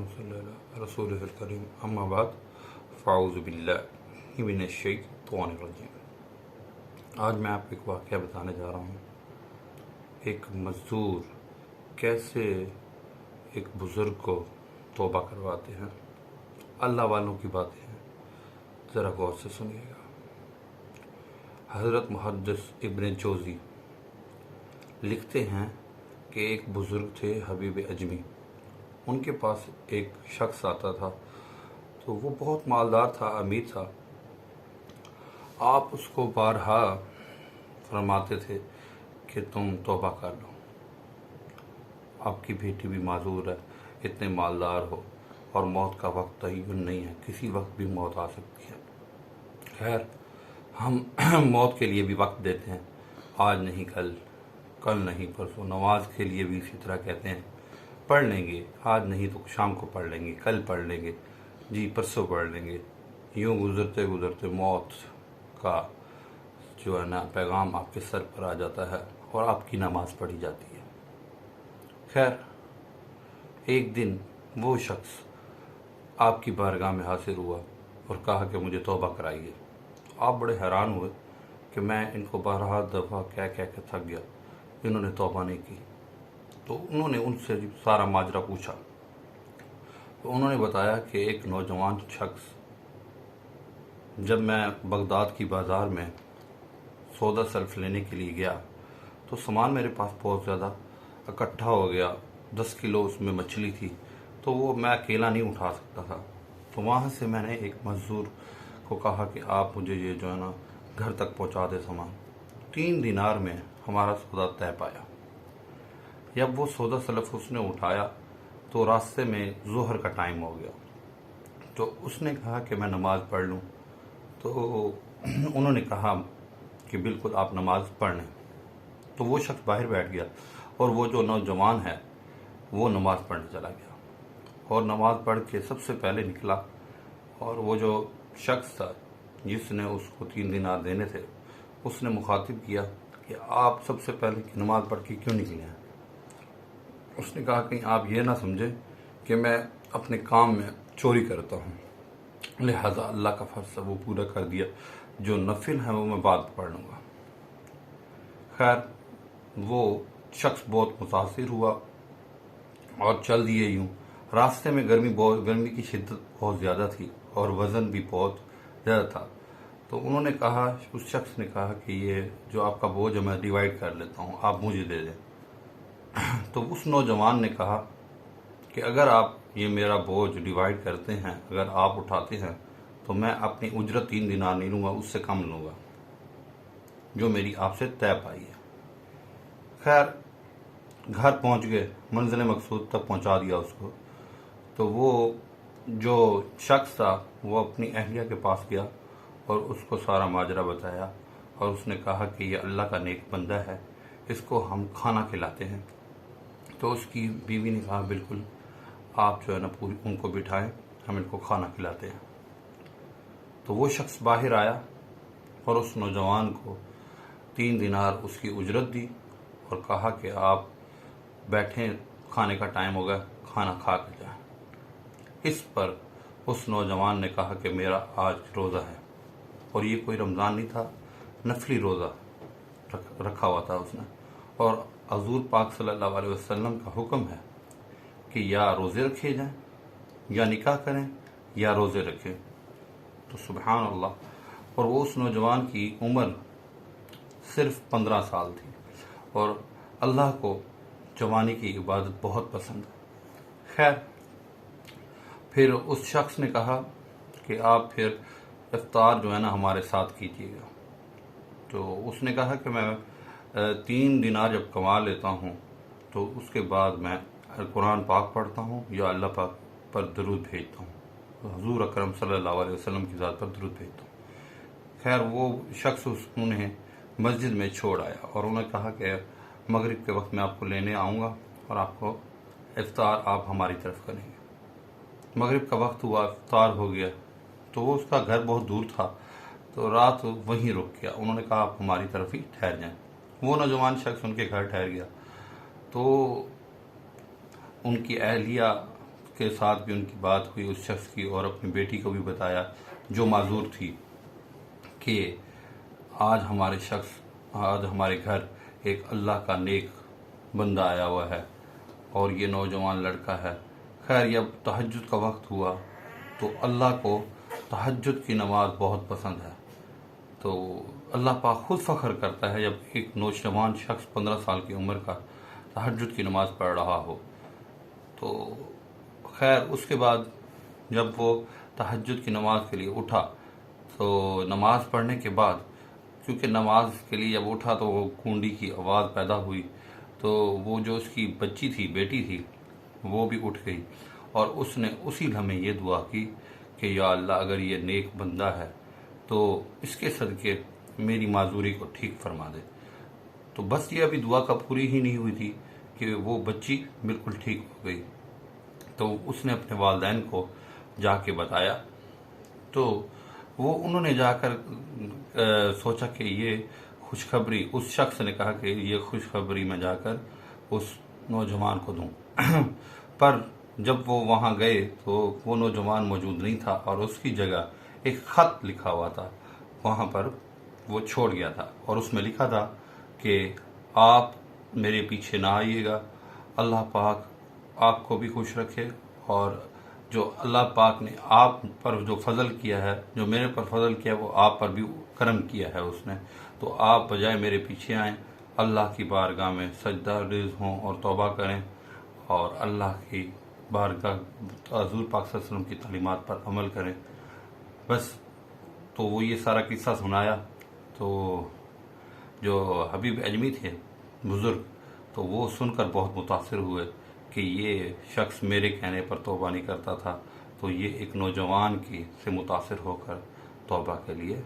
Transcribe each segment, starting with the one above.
صلی اللہ رسول الکریم اما بعد فاعوذ باللہ من الشیطان الرجیم۔ آج میں آپ کو ایک واقعہ بتانے جا رہا ہوں۔ ایک مزدور کیسے ایک بزرگ کو توبہ کرواتے ہیں۔ اللہ والوں کی باتیں ہیں، ذرا غور سے سنیے گا۔ حضرت محدث ابن جوزی لکھتے ہیں کہ ایک بزرگ تھے حبیب اجمی۔ ان کے پاس ایک شخص آتا تھا تو وہ بہت مالدار تھا، امیر تھا۔ آپ اس کو بارہا فرماتے تھے کہ تم توبہ کر لو، آپ کی بیٹی بھی معذور ہے، اتنے مالدار ہو اور موت کا وقت تعین نہیں ہے، کسی وقت بھی موت آ سکتی ہے۔ خیر، ہم موت کے لیے بھی وقت دیتے ہیں، آج نہیں کل نہیں پرسوں۔ نماز کے لیے بھی اسی طرح کہتے ہیں، پڑھ لیں گے، آج نہیں تو شام کو پڑھ لیں گے، کل پڑھ لیں گے، جی پرسوں پڑھ لیں گے۔ یوں گزرتے گزرتے موت کا جو ہے نا پیغام آپ کے سر پر آ جاتا ہے اور آپ کی نماز پڑھی جاتی ہے۔ خیر، ایک دن وہ شخص آپ کی بارگاہ میں حاضر ہوا اور کہا کہ مجھے توبہ کرائیے۔ آپ بڑے حیران ہوئے کہ میں ان کو بارہا دفعہ کہہ کے تھک گیا، انہوں نے توبہ نہیں کی۔ تو انہوں نے ان سے سارا ماجرا پوچھا تو انہوں نے بتایا کہ ایک نوجوان شخص، جب میں بغداد کی بازار میں سودا سلف لینے کے لیے گیا تو سامان میرے پاس بہت زیادہ اکٹھا ہو گیا، 10 کلو اس میں مچھلی تھی، تو وہ میں اکیلا نہیں اٹھا سکتا تھا۔ تو وہاں سے میں نے ایک مزدور کو کہا کہ آپ مجھے یہ جو ہے نا گھر تک پہنچا دے سامان۔ 3 دینار میں ہمارا سودا طے پایا۔ جب وہ سودا سلف اس نے اٹھایا تو راستے میں ظہر کا ٹائم ہو گیا، تو اس نے کہا کہ میں نماز پڑھ لوں۔ تو انہوں نے کہا کہ بالکل آپ نماز پڑھ لیں۔ تو وہ شخص باہر بیٹھ گیا اور وہ جو نوجوان ہے وہ نماز پڑھنے چلا گیا اور نماز پڑھ کے سب سے پہلے نکلا، اور وہ جو شخص تھا جس نے اس کو 3 دینار دینے تھے، اس نے مخاطب کیا کہ آپ سب سے پہلے نماز پڑھ کے کیوں نکلے ہیں؟ اس نے کہا کہ آپ یہ نہ سمجھیں کہ میں اپنے کام میں چوری کرتا ہوں، لہذا اللہ کا فرض وہ پورا کر دیا، جو نفل ہے وہ میں بعد پڑھ لوں گا۔ خیر، وہ شخص بہت متاثر ہوا اور چل دیے یوں۔ راستے میں گرمی کی شدت بہت زیادہ تھی اور وزن بھی بہت زیادہ تھا۔ تو انہوں نے کہا، اس شخص نے کہا کہ یہ جو آپ کا بوجھ ہے میں ڈیوائیڈ کر لیتا ہوں، آپ مجھے دے دیں۔ تو اس نوجوان نے کہا کہ اگر آپ یہ میرا بوجھ ڈیوائیڈ کرتے ہیں، اگر آپ اٹھاتے ہیں تو میں اپنی اجرت 3 دینار نہیں لوں گا، اس سے کم لوں گا جو میری آپ سے طے پائی ہے۔ خیر، گھر پہنچ گئے، منزل مقصود تک پہنچا دیا اس کو۔ تو وہ جو شخص تھا وہ اپنی اہلیہ کے پاس گیا اور اس کو سارا ماجرا بتایا، اور اس نے کہا کہ یہ اللہ کا نیک بندہ ہے، اس کو ہم کھانا کھلاتے ہیں۔ تو اس کی بیوی نے کہا بالکل، آپ جو ہے نا پوری ان کو بٹھائیں، ہم ان کو کھانا کھلاتے ہیں۔ تو وہ شخص باہر آیا اور اس نوجوان کو 3 دینار اس کی اجرت دی اور کہا کہ آپ بیٹھیں، کھانے کا ٹائم ہو گیا، کھانا کھا کے جائیں۔ اس پر اس نوجوان نے کہا کہ میرا آج روزہ ہے، اور یہ کوئی رمضان نہیں تھا، نفلی روزہ رکھا ہوا تھا اس نے، اور حضور پاک صلی اللہ علیہ وسلم کا حکم ہے کہ یا روزے رکھے جائیں، یا نکاح کریں، یا روزے رکھیں۔ تو سبحان اللہ، اور وہ اس نوجوان کی عمر صرف 15 سال تھی، اور اللہ کو جوانی کی عبادت بہت پسند ہے۔ خیر، پھر اس شخص نے کہا کہ آپ پھر افطار جو ہے نا ہمارے ساتھ کیجیے گا۔ تو اس نے کہا کہ میں 3 دینار جب کما لیتا ہوں تو اس کے بعد میں قرآن پاک پڑھتا ہوں یا اللہ پاک پر درود بھیجتا ہوں، حضور اکرم صلی اللہ علیہ وسلم کی ذات پر درود بھیجتا ہوں۔ خیر، وہ شخص انہیں مسجد میں چھوڑ آیا اور انہوں نے کہا کہ مغرب کے وقت میں آپ کو لینے آؤں گا اور آپ کو افطار آپ ہماری طرف کریں گے۔ مغرب کا وقت ہوا، افطار ہو گیا، تو وہ اس کا گھر بہت دور تھا، تو رات وہیں رک گیا۔ انہوں نے کہا آپ ہماری طرف ہی ٹھہر جائیں۔ وہ نوجوان شخص ان کے گھر ٹھہر گیا۔ تو ان کی اہلیہ کے ساتھ بھی ان کی بات ہوئی اس شخص کی، اور اپنی بیٹی کو بھی بتایا جو معذور تھی کہ آج ہمارے گھر ایک اللہ کا نیک بندہ آیا ہوا ہے اور یہ نوجوان لڑکا ہے۔ خیر جب تہجد کا وقت ہوا تو اللہ کو تہجد کی نماز بہت پسند ہے، تو اللہ پاک خود فخر کرتا ہے جب ایک نوجوان شخص 15 سال کی عمر کا تہجد کی نماز پڑھ رہا ہو۔ تو خیر اس کے بعد جب وہ تہجد کی نماز کے لیے اٹھا تو نماز پڑھنے کے بعد، کیونکہ نماز کے لیے جب اٹھا تو وہ کونڈی کی آواز پیدا ہوئی، تو وہ جو اس کی بچی تھی، بیٹی تھی، وہ بھی اٹھ گئی اور اس نے اسی لمحے یہ دعا کی کہ یا اللہ اگر یہ نیک بندہ ہے تو اس کے صدقے میری معذوری کو ٹھیک فرما دے۔ تو بس یہ ابھی دعا کا پوری ہی نہیں ہوئی تھی کہ وہ بچی بالکل ٹھیک ہو گئی۔ تو اس نے اپنے والدین کو جا کے بتایا، تو انہوں نے جا کر سوچا کہ یہ خوشخبری، اس شخص نے کہا کہ یہ خوشخبری میں جا کر اس نوجوان کو دوں پر جب وہ وہاں گئے تو وہ نوجوان موجود نہیں تھا اور اس کی جگہ ایک خط لکھا ہوا تھا، وہاں پر وہ چھوڑ گیا تھا اور اس میں لکھا تھا کہ آپ میرے پیچھے نہ آئیے گا، اللہ پاک آپ کو بھی خوش رکھے، اور جو اللہ پاک نے آپ پر جو فضل کیا ہے، جو میرے پر فضل کیا وہ آپ پر بھی کرم کیا ہے اس نے، تو آپ بجائے میرے پیچھے آئیں، اللہ کی بارگاہ میں سجدہ ریز ہوں اور توبہ کریں اور اللہ کی بارگاہ حضور پاک صلی اللہ علیہ وسلم کی تعلیمات پر عمل کریں۔ بس تو وہ یہ سارا قصہ سنایا، تو جو حبیب اجمی تھے بزرگ، تو وہ سن کر بہت متاثر ہوئے کہ یہ شخص میرے کہنے پر توبہ نہیں کرتا تھا، تو یہ ایک نوجوان سے متاثر ہو کر توبہ کے لیے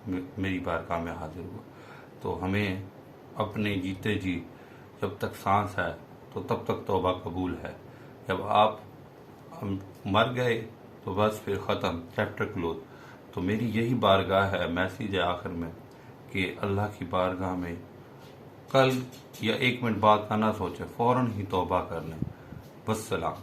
میری بارگاہ میں حاضر ہوا۔ تو ہمیں اپنے جیتے جی جب تک سانس ہے تو تب تک توبہ قبول ہے، جب آپ مر گئے تو بس پھر ختم، چیپٹر کلوز۔ تو میری یہی بارگاہ ہے، میسیج ہے آخر میں کہ اللہ کی بارگاہ میں کل یا 1 منٹ بعد کا نہ سوچیں، فوراً ہی توبہ کر لیں۔ والسلام۔